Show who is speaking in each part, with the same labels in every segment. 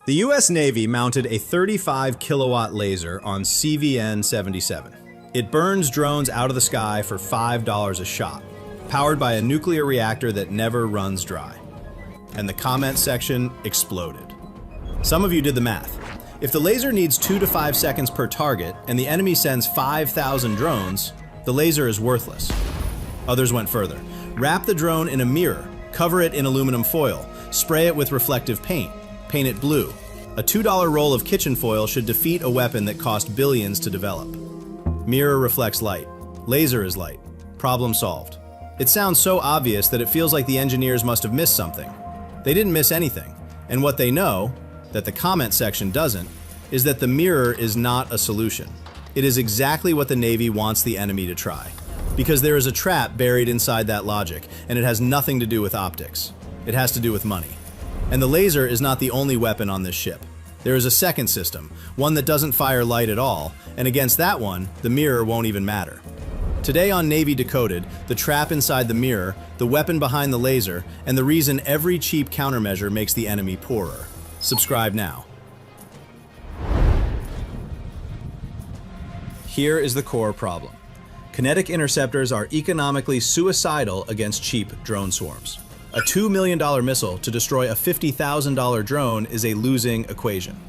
Speaker 1: The US Navy mounted a 35 kilowatt laser on CVN-77. It burns drones out of the sky for $5 a shot, powered by a nuclear reactor that never runs dry. And the comment section exploded. Some of you did the math. If the laser needs 2 to 5 seconds per target and the enemy sends 5,000 drones, the laser is worthless. Others went further. Wrap the drone in a mirror, cover it in aluminum foil, spray it with reflective paint, paint it blue. A $2 roll of kitchen foil should defeat a weapon that cost billions to develop. Mirror reflects light. Laser is light. Problem solved. It sounds so obvious that it feels like the engineers must have missed something. They didn't miss anything. And what they know, that the comment section doesn't, is that the mirror is not a solution. It is exactly what the Navy wants the enemy to try. Because there is a trap buried inside that logic, and it has nothing to do with optics. It has to do with money. And the laser is not the only weapon on this ship. There is a second system, one that doesn't fire light at all, and against that one, the mirror won't even matter. Today on Navy Decoded, the trap inside the mirror, the weapon behind the laser, and the reason every cheap countermeasure makes the enemy poorer. Subscribe now. Here is the core problem. Kinetic interceptors are economically suicidal against cheap drone swarms. A $2 million missile to destroy a $50,000 drone is a losing equation.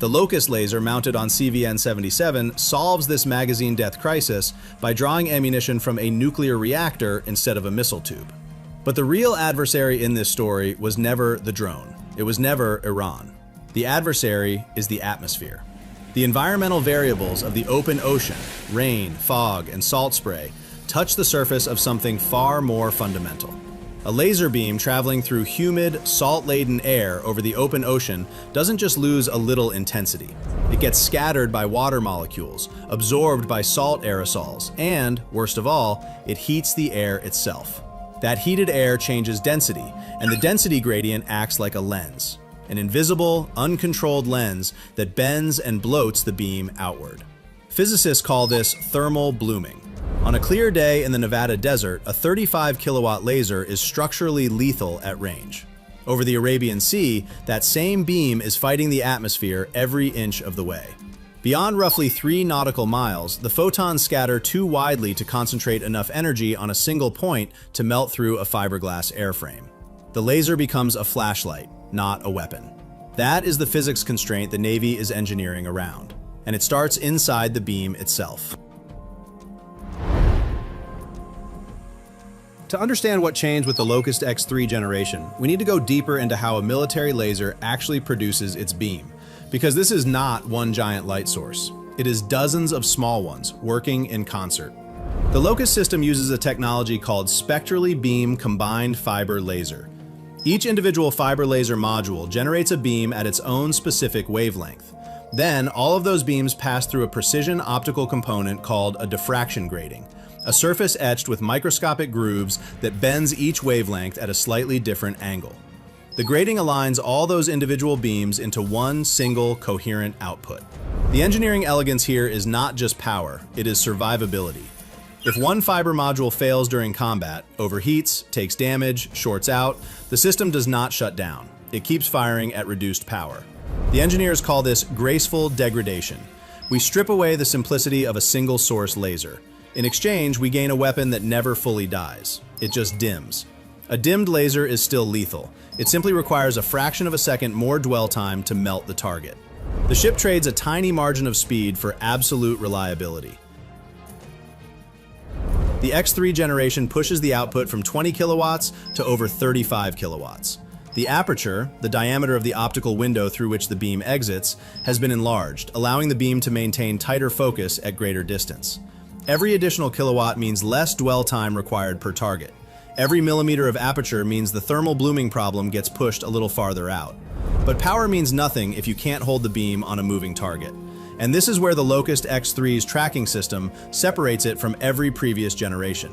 Speaker 1: The Locust laser mounted on CVN-77 solves this magazine death crisis by drawing ammunition from a nuclear reactor instead of a missile tube. But the real adversary in this story was never the drone. It was never Iran. The adversary is the atmosphere. The environmental variables of the open ocean, rain, fog, and salt spray touch the surface of something far more fundamental. A laser beam traveling through humid, salt-laden air over the open ocean doesn't just lose a little intensity. It gets scattered by water molecules, absorbed by salt aerosols, and, worst of all, it heats the air itself. That heated air changes density, and the density gradient acts like a lens. An invisible, uncontrolled lens that bends and bloats the beam outward. Physicists call this thermal blooming. On a clear day in the Nevada desert, a 35 kilowatt laser is structurally lethal at range. Over the Arabian Sea, that same beam is fighting the atmosphere every inch of the way. Beyond roughly 3 nautical miles, the photons scatter too widely to concentrate enough energy on a single point to melt through a fiberglass airframe. The laser becomes a flashlight, not a weapon. That is the physics constraint the Navy is engineering around, and it starts inside the beam itself. To understand what changed with the Locust X3 generation, we need to go deeper into how a military laser actually produces its beam, because this is not one giant light source. It is dozens of small ones working in concert. The Locust system uses a technology called spectrally beam combined fiber laser. Each individual fiber laser module generates a beam at its own specific wavelength. Then, all of those beams pass through a precision optical component called a diffraction grating, a surface etched with microscopic grooves that bends each wavelength at a slightly different angle. The grating aligns all those individual beams into one single coherent output. The engineering elegance here is not just power, it is survivability. If one fiber module fails during combat, overheats, takes damage, shorts out, the system does not shut down. It keeps firing at reduced power. The engineers call this graceful degradation. We strip away the simplicity of a single source laser. In exchange, we gain a weapon that never fully dies. It just dims. A dimmed laser is still lethal. It simply requires a fraction of a second more dwell time to melt the target. The ship trades a tiny margin of speed for absolute reliability. The X3 generation pushes the output from 20 kilowatts to over 35 kilowatts. The aperture, the diameter of the optical window through which the beam exits, has been enlarged, allowing the beam to maintain tighter focus at greater distance. Every additional kilowatt means less dwell time required per target. Every millimeter of aperture means the thermal blooming problem gets pushed a little farther out. But power means nothing if you can't hold the beam on a moving target. And this is where the Locust X3's tracking system separates it from every previous generation.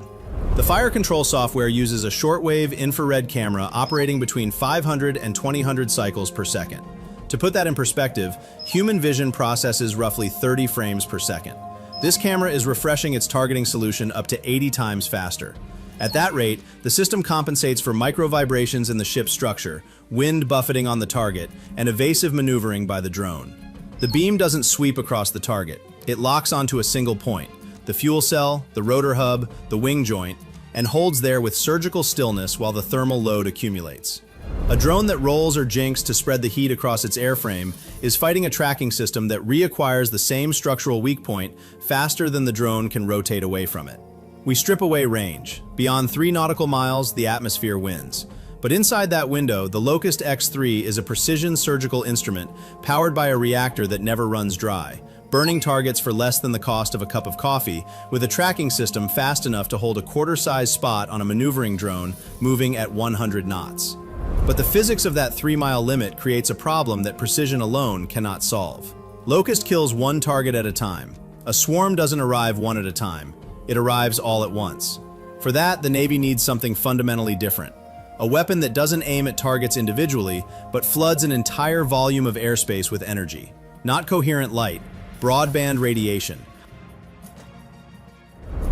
Speaker 1: The fire control software uses a shortwave infrared camera operating between 500 and 2000 cycles per second. To put that in perspective, human vision processes roughly 30 frames per second. This camera is refreshing its targeting solution up to 80 times faster. At that rate, the system compensates for micro vibrations in the ship's structure, wind buffeting on the target, and evasive maneuvering by the drone. The beam doesn't sweep across the target. It locks onto a single point, the fuel cell, the rotor hub, the wing joint, and holds there with surgical stillness while the thermal load accumulates. A drone that rolls or jinks to spread the heat across its airframe is fighting a tracking system that reacquires the same structural weak point faster than the drone can rotate away from it. We strip away range. Beyond 3 nautical miles, the atmosphere wins. But inside that window, the Locust X3 is a precision surgical instrument powered by a reactor that never runs dry, burning targets for less than the cost of a cup of coffee, with a tracking system fast enough to hold a quarter-size spot on a maneuvering drone moving at 100 knots. But the physics of that 3-mile limit creates a problem that precision alone cannot solve. Locust kills one target at a time. A swarm doesn't arrive one at a time. It arrives all at once. For that, the Navy needs something fundamentally different. A weapon that doesn't aim at targets individually, but floods an entire volume of airspace with energy. Not coherent light, broadband radiation.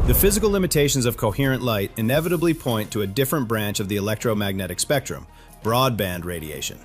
Speaker 1: The physical limitations of coherent light inevitably point to a different branch of the electromagnetic spectrum, broadband radiation.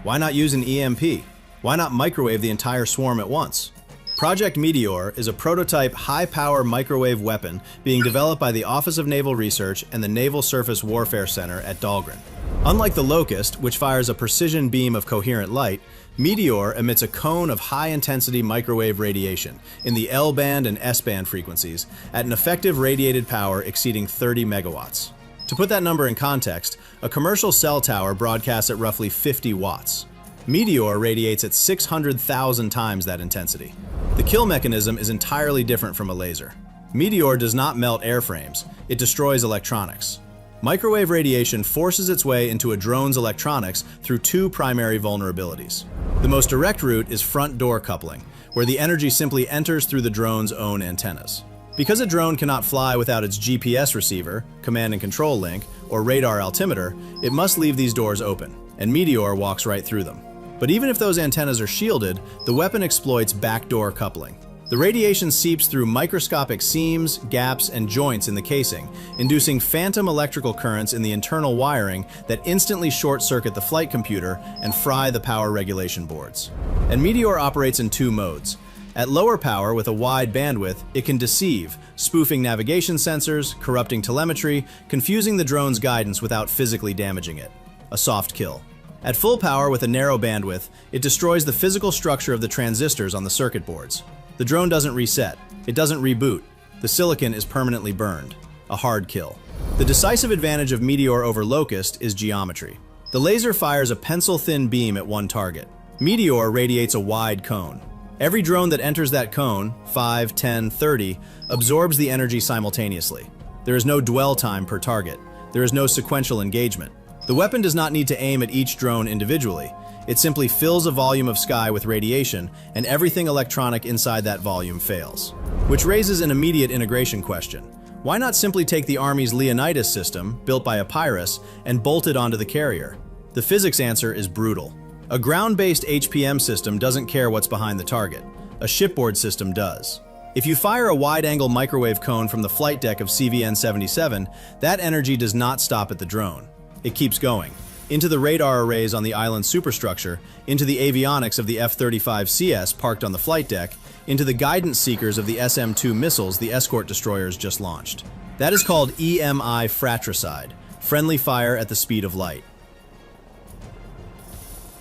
Speaker 1: Why not use an EMP? Why not microwave the entire swarm at once? Project METEOR is a prototype high-power microwave weapon being developed by the Office of Naval Research and the Naval Surface Warfare Center at Dahlgren. Unlike the Locust, which fires a precision beam of coherent light, METEOR emits a cone of high-intensity microwave radiation in the L-band and S-band frequencies at an effective radiated power exceeding 30 megawatts. To put that number in context, a commercial cell tower broadcasts at roughly 50 watts. METEOR radiates at 600,000 times that intensity. The kill mechanism is entirely different from a laser. METEOR does not melt airframes, it destroys electronics. Microwave radiation forces its way into a drone's electronics through 2 primary vulnerabilities. The most direct route is front door coupling, where the energy simply enters through the drone's own antennas. Because a drone cannot fly without its GPS receiver, command and control link, or radar altimeter, it must leave these doors open, and METEOR walks right through them. But even if those antennas are shielded, the weapon exploits backdoor coupling. The radiation seeps through microscopic seams, gaps, and joints in the casing, inducing phantom electrical currents in the internal wiring that instantly short-circuit the flight computer and fry the power regulation boards. And METEOR operates in 2 modes. At lower power with a wide bandwidth, it can deceive, spoofing navigation sensors, corrupting telemetry, confusing the drone's guidance without physically damaging it. A soft kill. At full power with a narrow bandwidth, it destroys the physical structure of the transistors on the circuit boards. The drone doesn't reset. It doesn't reboot. The silicon is permanently burned. A hard kill. The decisive advantage of METEOR over Locust is geometry. The laser fires a pencil-thin beam at one target. METEOR radiates a wide cone. Every drone that enters that cone, 5, 10, 30, absorbs the energy simultaneously. There is no dwell time per target. There is no sequential engagement. The weapon does not need to aim at each drone individually. It simply fills a volume of sky with radiation, and everything electronic inside that volume fails. Which raises an immediate integration question. Why not simply take the Army's Leonidas system, built by Epirus, and bolt it onto the carrier? The physics answer is brutal. A ground-based HPM system doesn't care what's behind the target. A shipboard system does. If you fire a wide-angle microwave cone from the flight deck of CVN-77, that energy does not stop at the drone. It keeps going. Into the radar arrays on the island superstructure, into the avionics of the F-35CS parked on the flight deck, into the guidance seekers of the SM-2 missiles the escort destroyers just launched. That is called EMI fratricide, friendly fire at the speed of light.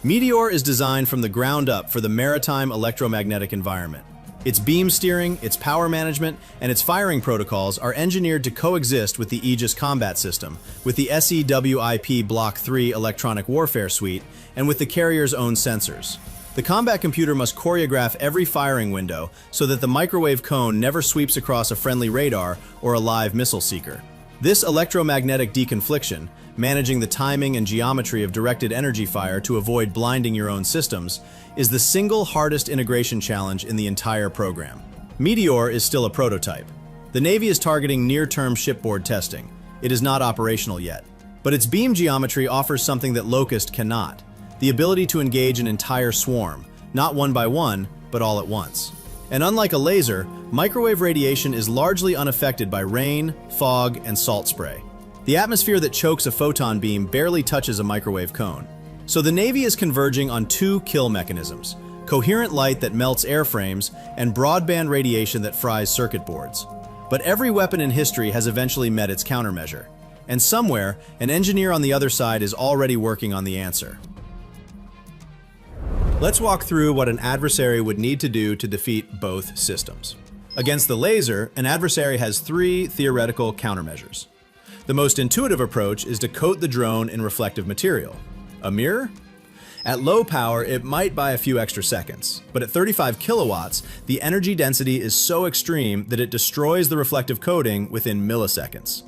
Speaker 1: METEOR is designed from the ground up for the maritime electromagnetic environment. Its beam steering, its power management, and its firing protocols are engineered to coexist with the Aegis combat system, with the SEWIP Block 3 electronic warfare suite, and with the carrier's own sensors. The combat computer must choreograph every firing window so that the microwave cone never sweeps across a friendly radar or a live missile seeker. This electromagnetic deconfliction, managing the timing and geometry of directed energy fire to avoid blinding your own systems, is the single hardest integration challenge in the entire program. METEOR is still a prototype. The Navy is targeting near-term shipboard testing. It is not operational yet. But its beam geometry offers something that Locust cannot: the ability to engage an entire swarm, not one by one, but all at once. And unlike a laser, microwave radiation is largely unaffected by rain, fog, and salt spray. The atmosphere that chokes a photon beam barely touches a microwave cone. So the Navy is converging on two kill mechanisms: coherent light that melts airframes and broadband radiation that fries circuit boards. But every weapon in history has eventually met its countermeasure. And somewhere, an engineer on the other side is already working on the answer. Let's walk through what an adversary would need to do to defeat both systems. Against the laser, an adversary has three theoretical countermeasures. The most intuitive approach is to coat the drone in reflective material. A mirror? At low power, it might buy a few extra seconds, but at 35 kilowatts, the energy density is so extreme that it destroys the reflective coating within milliseconds.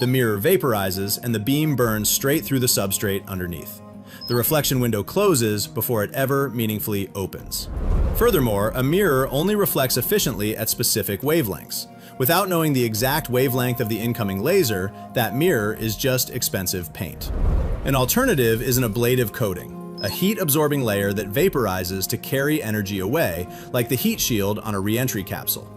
Speaker 1: The mirror vaporizes and the beam burns straight through the substrate underneath. The reflection window closes before it ever meaningfully opens. Furthermore, a mirror only reflects efficiently at specific wavelengths. Without knowing the exact wavelength of the incoming laser, that mirror is just expensive paint. An alternative is an ablative coating, a heat-absorbing layer that vaporizes to carry energy away, like the heat shield on a re-entry capsule.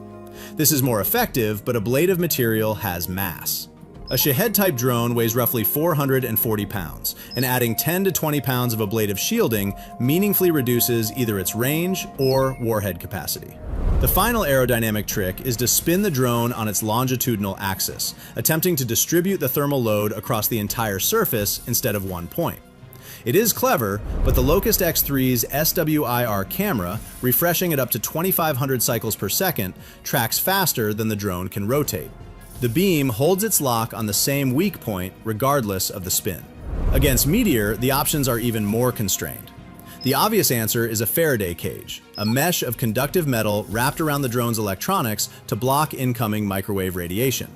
Speaker 1: This is more effective, but ablative material has mass. A Shahed-type drone weighs roughly 440 pounds, and adding 10 to 20 pounds of ablative shielding meaningfully reduces either its range or warhead capacity. The final aerodynamic trick is to spin the drone on its longitudinal axis, attempting to distribute the thermal load across the entire surface instead of one point. It is clever, but the Locust X3's SWIR camera, refreshing at up to 2,500 cycles per second, tracks faster than the drone can rotate. The beam holds its lock on the same weak point regardless of the spin. Against Meteor, the options are even more constrained. The obvious answer is a Faraday cage, a mesh of conductive metal wrapped around the drone's electronics to block incoming microwave radiation.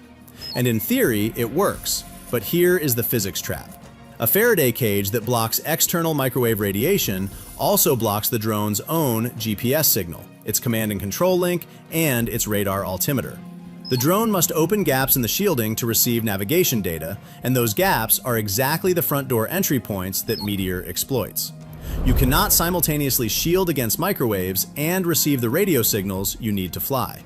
Speaker 1: And in theory, it works, but here is the physics trap. A Faraday cage that blocks external microwave radiation also blocks the drone's own GPS signal, its command and control link, and its radar altimeter. The drone must open gaps in the shielding to receive navigation data, and those gaps are exactly the front door entry points that Meteor exploits. You cannot simultaneously shield against microwaves and receive the radio signals you need to fly.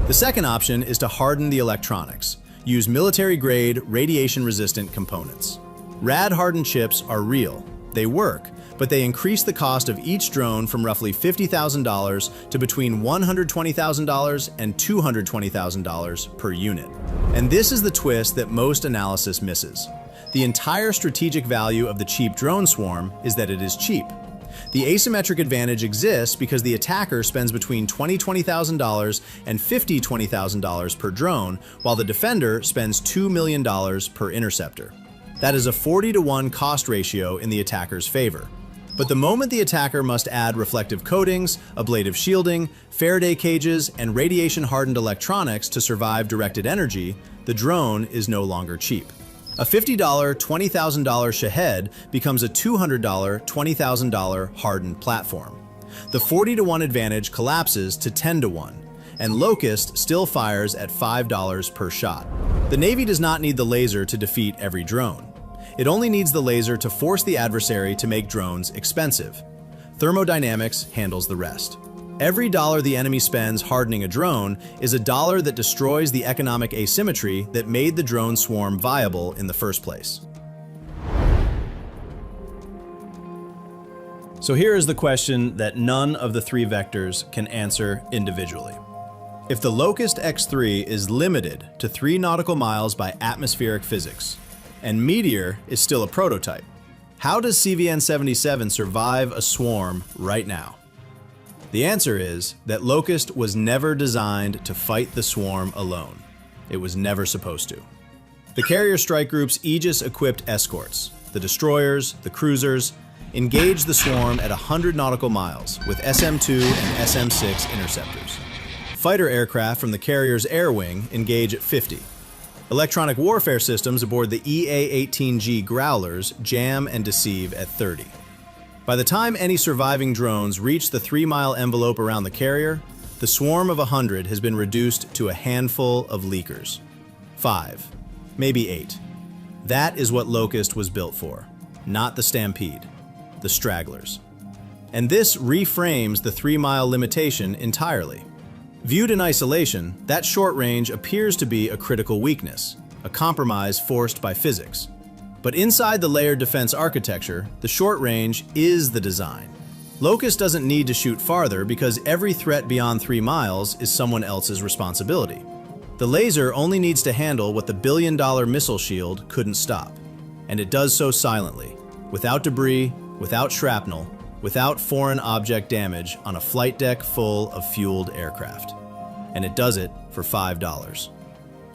Speaker 1: The second option is to harden the electronics. Use military-grade, radiation-resistant components. Rad-hardened chips are real. They work, but they increase the cost of each drone from roughly $50,000 to between $120,000 and $220,000 per unit. And this is the twist that most analysis misses. The entire strategic value of the cheap drone swarm is that it is cheap. The asymmetric advantage exists because the attacker spends between $20,000 and $50,000 per drone, while the defender spends $2 million per interceptor. That is a 40-to-1 cost ratio in the attacker's favor. But the moment the attacker must add reflective coatings, ablative shielding, Faraday cages, and radiation-hardened electronics to survive directed energy, the drone is no longer cheap. A $50, $20,000 Shahed becomes a $200, $20,000 hardened platform. The 40-to-1 advantage collapses to 10-to-1, and Locust still fires at $5 per shot. The Navy does not need the laser to defeat every drone. It only needs the laser to force the adversary to make drones expensive. Thermodynamics handles the rest. Every dollar the enemy spends hardening a drone is a dollar that destroys the economic asymmetry that made the drone swarm viable in the first place. So here is the question that none of the three vectors can answer individually. If the Locust X3 is limited to 3 nautical miles by atmospheric physics, and Meteor is still a prototype, how does CVN-77 survive a swarm right now? The answer is that Locust was never designed to fight the swarm alone. It was never supposed to. The carrier strike group's Aegis-equipped escorts, the destroyers, the cruisers, engage the swarm at 100 nautical miles with SM-2 and SM-6 interceptors. Fighter aircraft from the carrier's air wing engage at 50. Electronic warfare systems aboard the EA-18G Growlers jam and deceive at 30. By the time any surviving drones reach the 3-mile envelope around the carrier, the swarm of 100 has been reduced to a handful of leakers. 5, maybe 8. That is what Locust was built for, not the stampede, the stragglers. And this reframes the 3-mile limitation entirely. Viewed in isolation, that short range appears to be a critical weakness, a compromise forced by physics. But inside the layered defense architecture, the short range is the design. Locust doesn't need to shoot farther because every threat beyond 3 miles is someone else's responsibility. The laser only needs to handle what the billion-dollar missile shield couldn't stop. And it does so silently, without debris, without shrapnel, without foreign object damage on a flight deck full of fueled aircraft. And it does it for $5.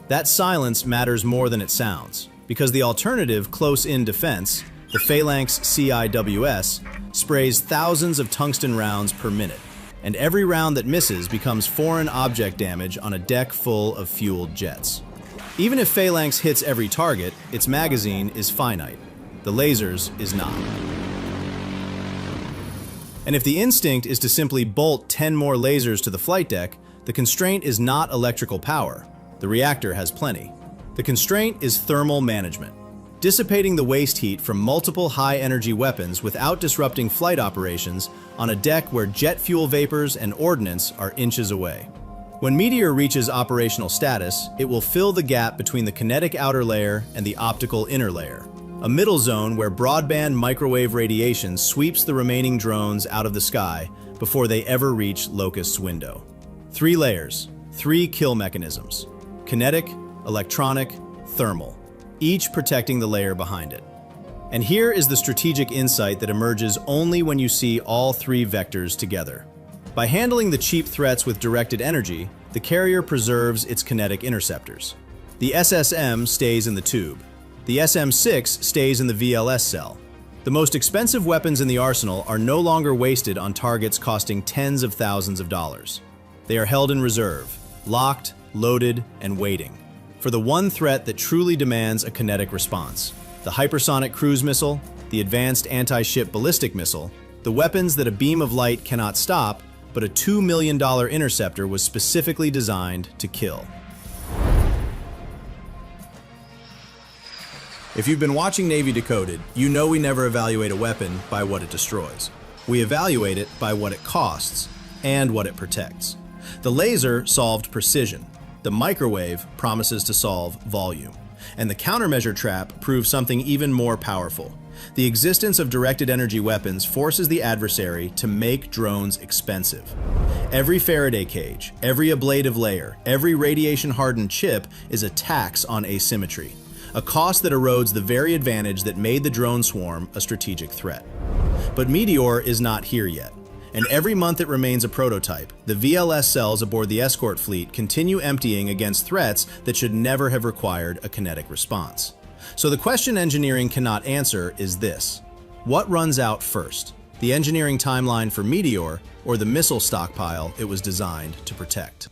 Speaker 1: That silence matters more than it sounds, because the alternative close-in defense, the Phalanx CIWS, sprays thousands of tungsten rounds per minute, and every round that misses becomes foreign object damage on a deck full of fueled jets. Even if Phalanx hits every target, its magazine is finite. The laser's is not. And if the instinct is to simply bolt 10 more lasers to the flight deck, the constraint is not electrical power. The reactor has plenty. The constraint is thermal management, dissipating the waste heat from multiple high-energy weapons without disrupting flight operations on a deck where jet fuel vapors and ordnance are inches away. When METEOR reaches operational status, it will fill the gap between the kinetic outer layer and the optical inner layer, a middle zone where broadband microwave radiation sweeps the remaining drones out of the sky before they ever reach Locust's window. 3 layers, 3 kill mechanisms: kinetic, electronic, thermal, each protecting the layer behind it. And here is the strategic insight that emerges only when you see all 3 vectors together. By handling the cheap threats with directed energy, the carrier preserves its kinetic interceptors. The SSM stays in the tube. The SM-6 stays in the VLS cell. The most expensive weapons in the arsenal are no longer wasted on targets costing tens of thousands of dollars. They are held in reserve, locked, loaded, and waiting for the one threat that truly demands a kinetic response: the hypersonic cruise missile, the advanced anti-ship ballistic missile, the weapons that a beam of light cannot stop, but a $2 million interceptor was specifically designed to kill. If you've been watching Navy Decoded, you know we never evaluate a weapon by what it destroys. We evaluate it by what it costs and what it protects. The laser solved precision. The microwave promises to solve volume. And the countermeasure trap proves something even more powerful. The existence of directed energy weapons forces the adversary to make drones expensive. Every Faraday cage, every ablative layer, every radiation-hardened chip is a tax on asymmetry, a cost that erodes the very advantage that made the drone swarm a strategic threat. But METEOR is not here yet. And every month it remains a prototype, the VLS cells aboard the escort fleet continue emptying against threats that should never have required a kinetic response. So the question engineering cannot answer is this: what runs out first? The engineering timeline for METEOR or the missile stockpile it was designed to protect?